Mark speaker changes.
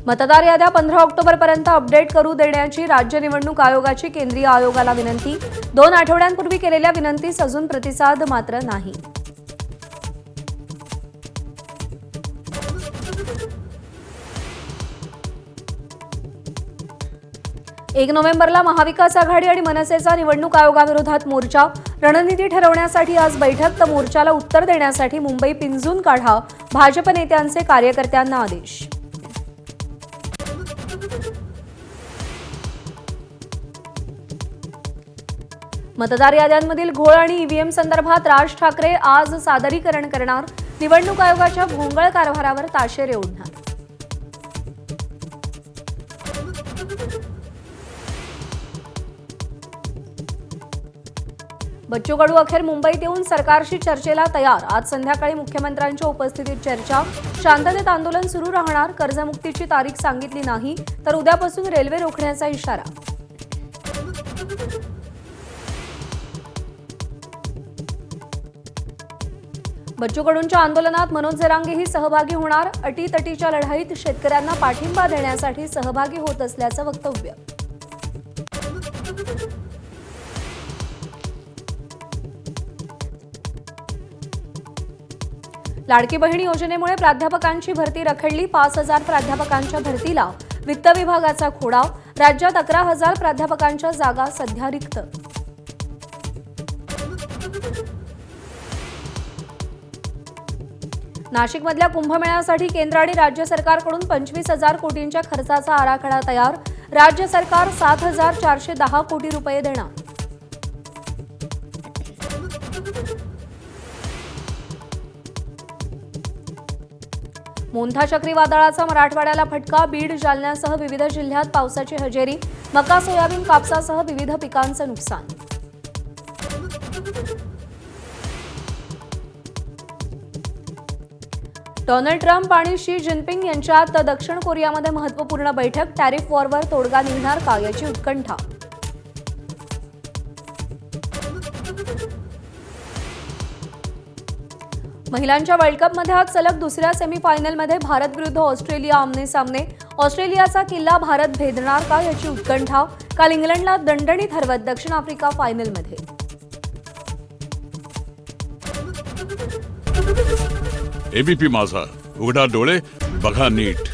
Speaker 1: मतदार याद्या 15 ऑक्टोबरपर्यंत अपडेट करू देण्याची राज्य निवडणूक आयोगाची केंद्रीय आयोगाला विनंती। 2 आठवड्यांपूर्वी केलेल्या विनंतीस अजून प्रतिसाद मात्र नाही। 1 नोव्हेंबरला महाविकास आघाडी आणि मनसेचा निवडणूक आयोगाविरोधात मोर्चा। रणनीती ठरवण्यासाठी आज बैठक, तर मोर्चाला उत्तर देण्यासाठी मुंबई पिंजून काढा, भाजप नेत्यांचे कार्यकर्त्यांना आदेश। मतदार याद्यांमधील घोळ आणि ईव्हीएम संदर्भात राज ठाकरे आज सादरीकरण करणार। निवडणूक आयोगाच्या भोंगळ कारभारावर ताशेरे ओढणार। बच्चू कडू अखेर मुंबईत येऊन सरकारशी चर्चेला तयार। आज संध्याकाळी मुख्यमंत्र्यांच्या उपस्थितीत चर्चा। शांततेत आंदोलन सुरू राहणार। कर्जमुक्तीची तारीख सांगितली नाही तर उद्यापासून रेल्वे रोखण्याचा इशारा। बच्चू कडूंच्या आंदोलनात मनोज जरांगेही सहभागी होणार। अटीतटीच्या लढाईत शेतकऱ्यांना पाठिंबा देण्यासाठी सहभागी होत असल्याचं वक्तव्य। लाडकी बहीण योजनेमुळे प्राध्यापकांची भरती रखडली। 5000 प्राध्यापकांच्या भरतीला वित्त विभागाचा खोडाव। राज्यात 11000 प्राध्यापकांच्या जागा सध्या रिक्त। नाशिकमधल्या कुंभमेळ्यासाठी केंद्र आणि राज्य सरकारकडून 25,000 कोटींच्या खर्चाचा आराखडा तयार। राज्य सरकार 7,410 कोटी रुपये देणार। मोंथा चक्रीवादळाचा मराठवाड्याला फटका। बीड, जालन्यासह विविध जिल्ह्यात पावसाची हजेरी। मका, सोयाबीन, कापसासह विविध पिकांचं नुकसान। डोनाल्ड ट्रम्प आणि शी जिनपिंग यांच्यात दक्षिण कोरियामध्ये महत्त्वपूर्ण बैठक। टॅरिफ वॉरवर तोडगा निघणार का याची उत्कंठा। महिलांच्या वर्ल्ड कपमध्ये आज सलग दुसऱ्या सेमीफायनलमध्ये भारत विरुद्ध ऑस्ट्रेलिया आमने-सामने। ऑस्ट्रेलियाचा किल्ला भारत भेदणार का याची उत्कंठा। काल इंग्लंडला दणदणीत हरवत दक्षिण आफ्रिका फायनलमध्ये।
Speaker 2: एबीपी माझा, उघडा डोळे बघा नीट।